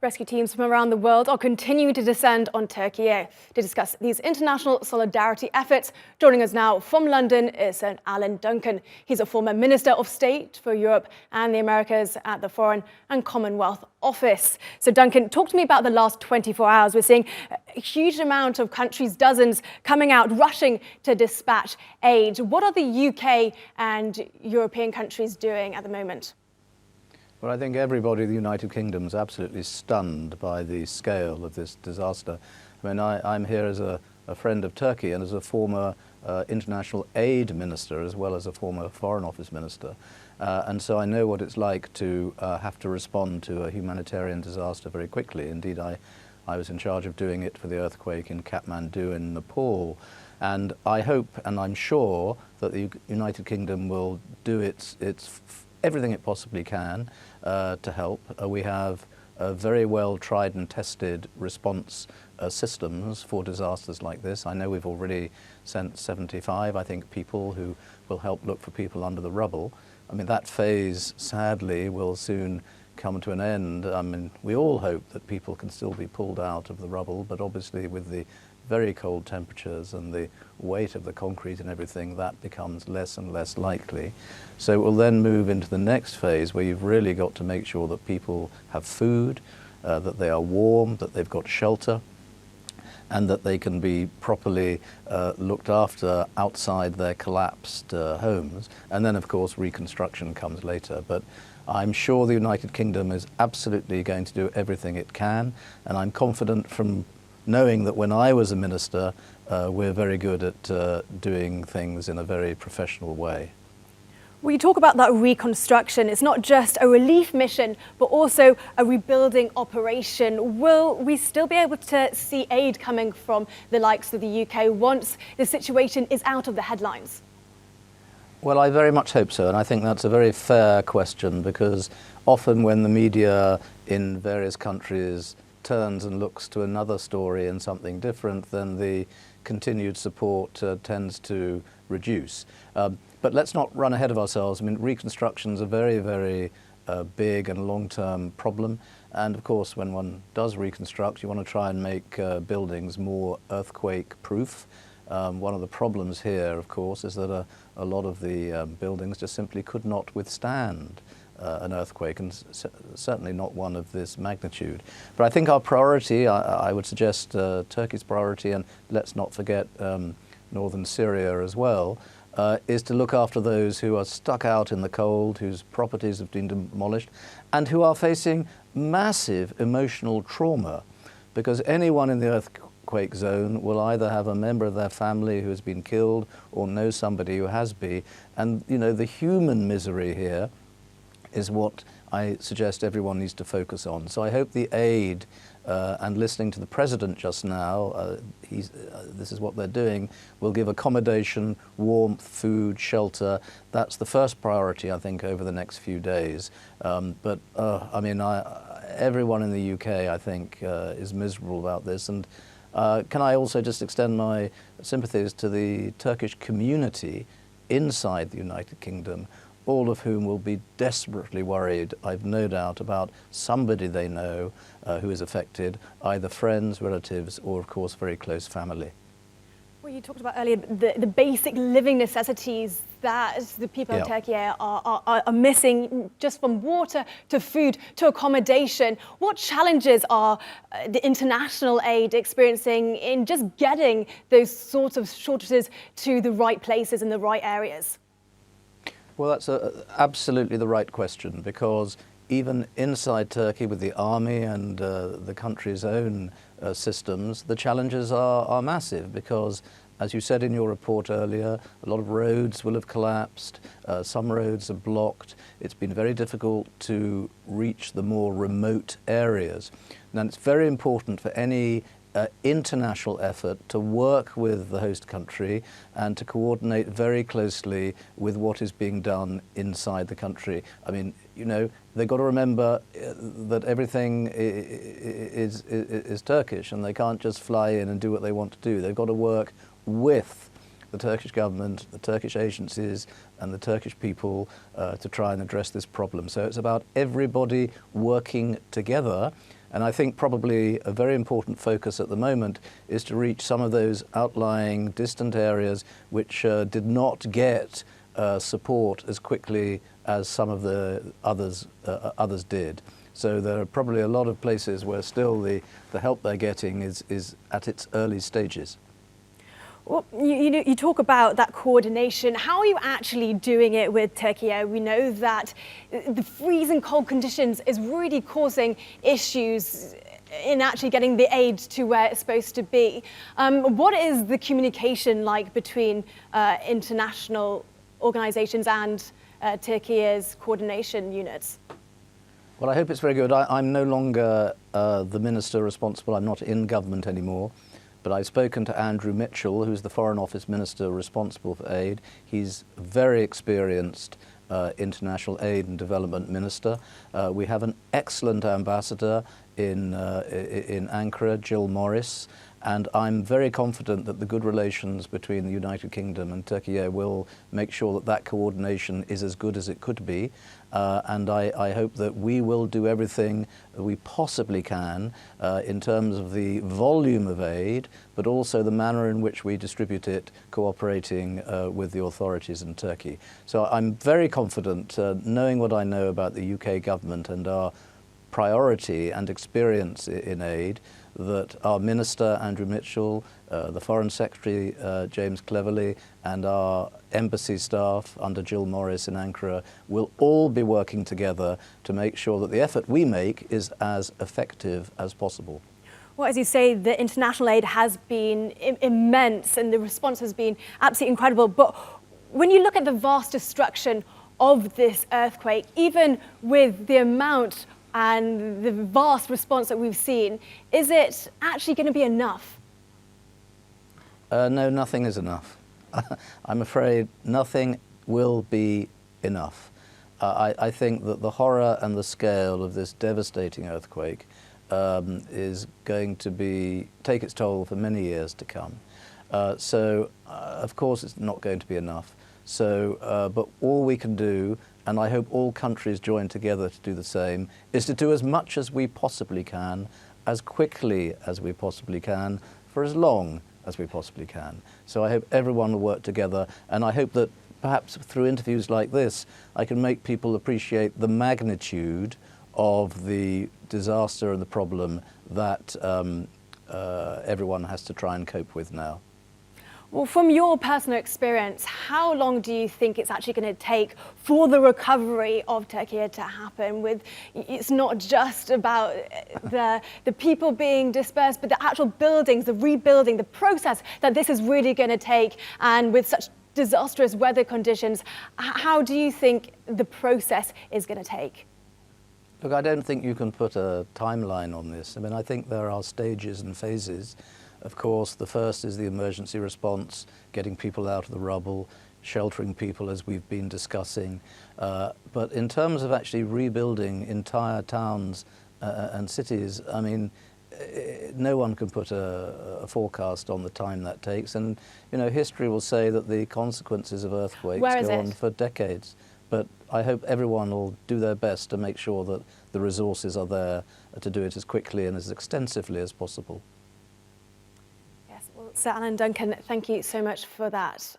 Rescue teams from around the world are continuing to descend on Türkiye to discuss these international solidarity efforts. Joining us now from London is Sir Alan Duncan. He's a former Minister of State for Europe and the Americas at the Foreign and Commonwealth Office. So Duncan, talk to me about the last 24 hours. We're seeing a huge amount of countries, dozens, coming out, rushing to dispatch aid. What are the UK and European countries doing at the moment? Well, I think everybody in the United Kingdom is absolutely stunned by the scale of this disaster. I mean, I'm here as a friend of Turkey and as a former international aid minister, as well as a former Foreign Office minister. And so I know what it's like to have to respond to a humanitarian disaster very quickly. Indeed, I was in charge of doing it for the earthquake in Kathmandu in Nepal. And I hope and I'm sure that the United Kingdom will do everything it possibly can to help. We have very well tried and tested response systems for disasters like this. I know we've already sent 75, I think, people who will help look for people under the rubble. I mean, that phase, sadly, will soon come to an end. I mean, we all hope that people can still be pulled out of the rubble, but obviously with the very cold temperatures and the weight of the concrete and everything, that becomes less and less likely. So we'll then move into the next phase where you've really got to make sure that people have food, that they are warm, that they've got shelter, and that they can be properly looked after outside their collapsed homes. And then, of course, reconstruction comes later. But I'm sure the United Kingdom is absolutely going to do everything it can, and I'm confident from knowing that when I was a minister, we're very good at doing things in a very professional way. Well, you talk about that reconstruction. It's not just a relief mission, but also a rebuilding operation. Will we still be able to see aid coming from the likes of the UK once the situation is out of the headlines? Well, I very much hope so, and I think that's a very fair question, because often when the media in various countries turns and looks to another story and something different, then the continued support tends to reduce. But let's not run ahead of ourselves. I mean, reconstruction is a very, very big and long-term problem. And of course, when one does reconstruct, you want to try and make buildings more earthquake-proof. One of the problems here, of course, is that a lot of the buildings just simply could not withstand an earthquake, and certainly not one of this magnitude. But I think our priority, I would suggest Turkey's priority, and let's not forget northern Syria as well, is to look after those who are stuck out in the cold, whose properties have been demolished, and who are facing massive emotional trauma, because anyone in the earthquake zone will either have a member of their family who has been killed or know somebody who has been. And, you know, the human misery here is what I suggest everyone needs to focus on. So I hope the aid, and listening to the President just now, this is what they're doing, will give accommodation, warmth, food, shelter. That's the first priority, I think, over the next few days. But I mean, everyone in the UK, I think, is miserable about this. And can I also just extend my sympathies to the Turkish community inside the United Kingdom, all of whom will be desperately worried, I've no doubt, about somebody they know who is affected, either friends, relatives, or of course very close family. Well, you talked about earlier the basic living necessities that the people of Türkiye are missing, just from water to food to accommodation. What challenges are the international aid experiencing in just getting those sorts of shortages to the right places in the right areas? Well, that's absolutely the right question, because even inside Turkey, with the army and the country's own systems, the challenges are massive, because, as you said in your report earlier, a lot of roads will have collapsed, some roads are blocked. It's been very difficult to reach the more remote areas. Now, it's very important for any international effort to work with the host country and to coordinate very closely with what is being done inside the country. I mean, you know, they've got to remember that everything is Turkish, and they can't just fly in and do what they want to do. They've got to work with the Turkish government, the Turkish agencies, and the Turkish people to try and address this problem. So it's about everybody working together. And I think probably a very important focus at the moment is to reach some of those outlying distant areas which did not get support as quickly as some of the others did. So there are probably a lot of places where still the help they're getting is at its early stages. Well, you talk about that coordination. How are you actually doing it with Türkiye? We know that the freezing cold conditions is really causing issues in actually getting the aid to where it's supposed to be. What is the communication like between international organisations and Türkiye's coordination units? Well, I hope it's very good. I'm no longer the minister responsible. I'm not in government anymore. But I've spoken to Andrew Mitchell, who's the Foreign Office Minister responsible for aid. He's a very experienced international aid and development minister. We have an excellent ambassador in Ankara, Jill Morris, and I'm very confident that the good relations between the United Kingdom and Türkiye will make sure that that coordination is as good as it could be. And I hope that we will do everything that we possibly can in terms of the volume of aid, but also the manner in which we distribute it, cooperating with the authorities in Turkey. So I'm very confident, knowing what I know about the UK government and our priority and experience in aid, that our Minister, Andrew Mitchell, the Foreign Secretary, James Cleverly, and our embassy staff under Jill Morris in Ankara will all be working together to make sure that the effort we make is as effective as possible. Well, as you say, the international aid has been immense and the response has been absolutely incredible. But when you look at the vast destruction of this earthquake, even with the amount and the vast response that we've seen, is it actually going to be enough? No, nothing is enough. I'm afraid nothing will be enough. I think that the horror and the scale of this devastating earthquake is going to take its toll for many years to come. So, of course, it's not going to be enough. So, but all we can do, and I hope all countries join together to do the same, is to do as much as we possibly can, as quickly as we possibly can, for as long as we possibly can. So I hope everyone will work together, and I hope that perhaps through interviews like this, I can make people appreciate the magnitude of the disaster and the problem that everyone has to try and cope with now. Well, from your personal experience, how long do you think it's actually going to take for the recovery of Türkiye to happen? It's not just about the people being dispersed, but the actual buildings, the rebuilding, the process that this is really going to take. And with such disastrous weather conditions, how do you think the process is going to take? Look, I don't think you can put a timeline on this. I mean, I think there are stages and phases. Of course, the first is the emergency response, getting people out of the rubble, sheltering people as we've been discussing. But in terms of actually rebuilding entire towns and cities, I mean, no one can put a forecast on the time that takes. And, you know, history will say that the consequences of earthquakes go on for decades. But I hope everyone will do their best to make sure that the resources are there to do it as quickly and as extensively as possible. Sir Alan Duncan, thank you so much for that.